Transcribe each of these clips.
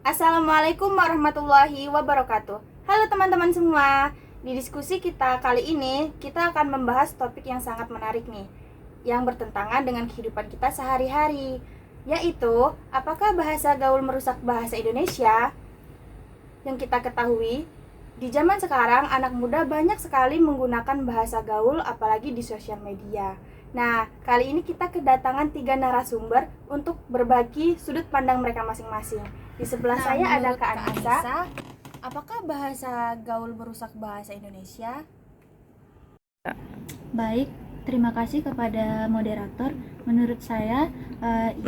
Assalamualaikum warahmatullahi wabarakatuh. Halo teman-teman semua. Di diskusi kita kali ini, kita akan membahas topik yang sangat menarik nih, yang bertentangan dengan kehidupan kita sehari-hari, yaitu apakah bahasa gaul merusak bahasa Indonesia? Yang kita ketahui, di zaman sekarang anak muda banyak sekali menggunakan bahasa gaul apalagi di sosial media. Nah, kali ini kita kedatangan 3 narasumber untuk berbagi sudut pandang mereka masing-masing. Di sebelah saya ada Kak Anissa. Apakah bahasa gaul merusak bahasa Indonesia? Baik, terima kasih kepada moderator. Menurut saya,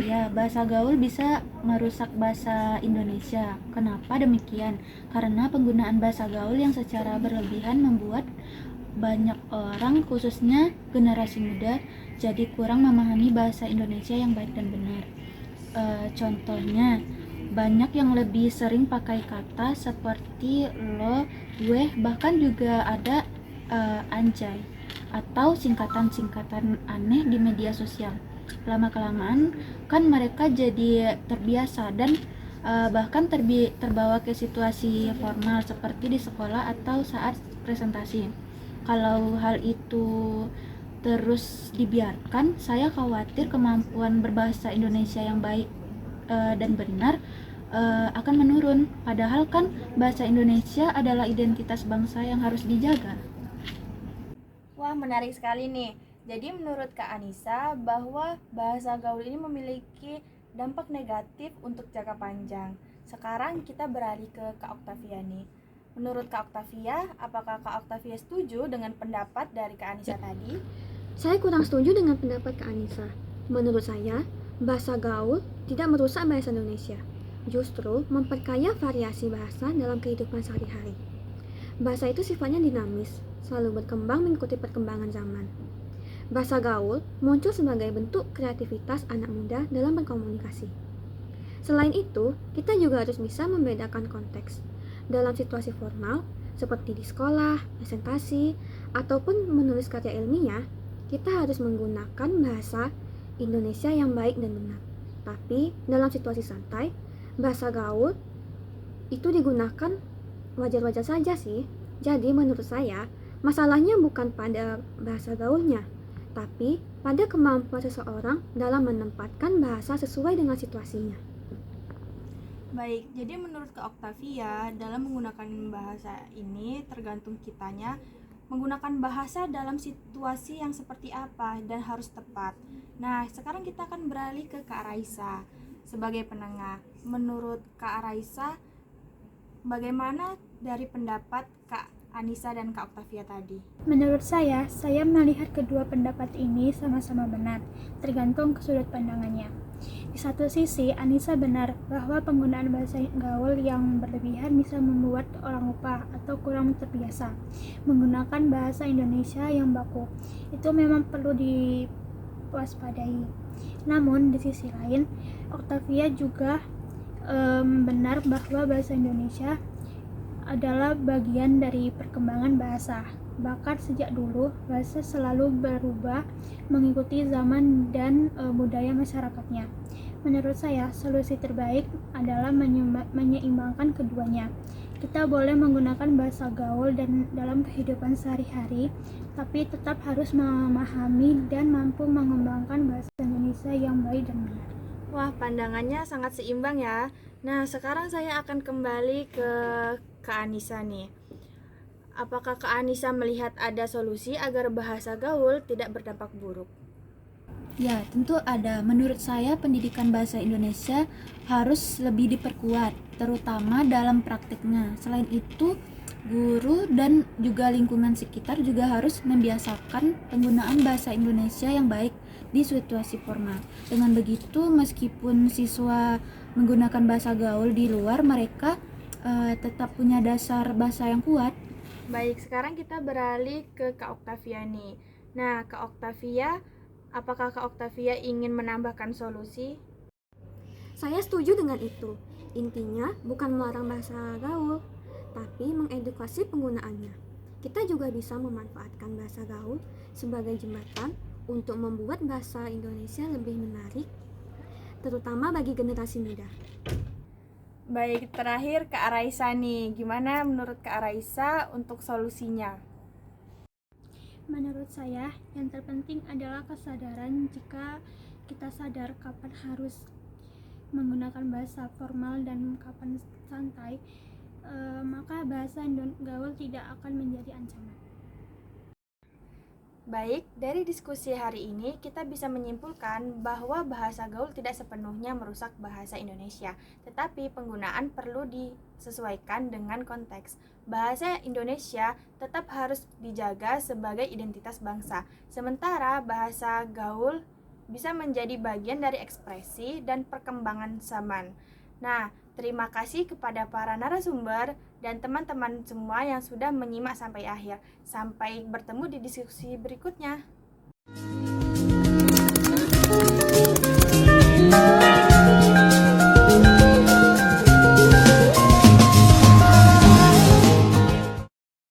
iya, bahasa gaul bisa merusak bahasa Indonesia. Kenapa demikian? Karena penggunaan bahasa gaul yang secara berlebihan membuat banyak orang, khususnya generasi muda, jadi kurang memahami bahasa Indonesia yang baik dan benar. Contohnya, banyak yang lebih sering pakai kata seperti lo, gue, bahkan juga ada anjay atau singkatan-singkatan aneh di media sosial. Lama-kelamaan kan mereka jadi terbiasa dan bahkan terbawa ke situasi formal seperti di sekolah atau saat presentasi. Kalau hal itu terus dibiarkan, saya khawatir kemampuan berbahasa Indonesia yang baik dan benar akan menurun. Padahal kan bahasa Indonesia adalah identitas bangsa yang harus dijaga. Wah, menarik sekali nih. Jadi menurut Kak Anissa bahwa bahasa gaul ini memiliki dampak negatif untuk jangka panjang. Sekarang kita beralih ke Kak Oktavia nih. Menurut Kak Oktavia, apakah Kak Oktavia setuju dengan pendapat dari Kak Anissa tadi? Saya kurang setuju dengan pendapat Kak Anissa. Menurut saya, bahasa gaul tidak merusak bahasa Indonesia, justru memperkaya variasi bahasa dalam kehidupan sehari-hari. Bahasa itu sifatnya dinamis, selalu berkembang mengikuti perkembangan zaman. Bahasa gaul muncul sebagai bentuk kreativitas anak muda dalam berkomunikasi. Selain itu, kita juga harus bisa membedakan konteks. Dalam situasi formal, seperti di sekolah, presentasi, ataupun menulis karya ilmiah, kita harus menggunakan bahasa Indonesia yang baik dan benar. Tapi dalam situasi santai, bahasa gaul itu digunakan wajar-wajar saja sih. Jadi menurut saya, masalahnya bukan pada bahasa gaulnya, tapi pada kemampuan seseorang dalam menempatkan bahasa sesuai dengan situasinya. Baik, jadi menurut Kak Oktavia, dalam menggunakan bahasa ini tergantung kitanya menggunakan bahasa dalam situasi yang seperti apa dan harus tepat. Nah, sekarang kita akan beralih ke Kak Raisa sebagai penengah. Menurut Kak Raisa, bagaimana dari pendapat Kak Anissa dan Kak Oktavia tadi? Menurut saya melihat kedua pendapat ini sama-sama benar, tergantung ke sudut pandangannya. Di satu sisi, Anissa benar bahwa penggunaan bahasa gaul yang berlebihan bisa membuat orang lupa atau kurang terbiasa menggunakan bahasa Indonesia yang baku. Itu memang perlu diwaspadai. Namun, di sisi lain, Octavia juga benar bahwa bahasa Indonesia adalah bagian dari perkembangan bahasa. Bahkan sejak dulu, bahasa selalu berubah mengikuti zaman dan budaya masyarakatnya. Menurut saya, solusi terbaik adalah menyeimbangkan keduanya. Kita boleh menggunakan bahasa gaul dan dalam kehidupan sehari-hari, tapi tetap harus memahami dan mampu mengembangkan bahasa Indonesia yang baik dan benar. Wah, pandangannya sangat seimbang ya. Nah, sekarang saya akan kembali ke Kak Anissa nih. Apakah Kak Anissa melihat ada solusi agar bahasa gaul tidak berdampak buruk? Ya, tentu ada. Menurut saya, pendidikan bahasa Indonesia harus lebih diperkuat, terutama dalam praktiknya. Selain itu, guru dan juga lingkungan sekitar juga harus membiasakan penggunaan bahasa Indonesia yang baik di situasi formal. Dengan begitu, meskipun siswa menggunakan bahasa gaul di luar, mereka tetap punya dasar bahasa yang kuat. Baik, sekarang kita beralih ke Kak Oktavia nih. Nah, Kak Oktavia, apakah Kak Oktavia ingin menambahkan solusi? Saya setuju dengan itu. Intinya bukan melarang bahasa gaul, tapi mengedukasi penggunaannya. Kita juga bisa memanfaatkan bahasa gaul sebagai jembatan untuk membuat bahasa Indonesia lebih menarik, terutama bagi generasi muda. Baik, terakhir Kak Raisa nih. Gimana menurut Kak Raisa untuk solusinya? Menurut saya, yang terpenting adalah kesadaran. Jika kita sadar kapan harus menggunakan bahasa formal dan kapan santai, maka bahasa gaul tidak akan menjadi ancaman. Baik, dari diskusi hari ini kita bisa menyimpulkan bahwa bahasa gaul tidak sepenuhnya merusak bahasa Indonesia, tetapi penggunaan perlu disesuaikan dengan konteks. Bahasa Indonesia tetap harus dijaga sebagai identitas bangsa, sementara bahasa gaul bisa menjadi bagian dari ekspresi dan perkembangan zaman. Nah, terima kasih kepada para narasumber dan teman-teman semua yang sudah menyimak sampai akhir. Sampai bertemu di diskusi berikutnya.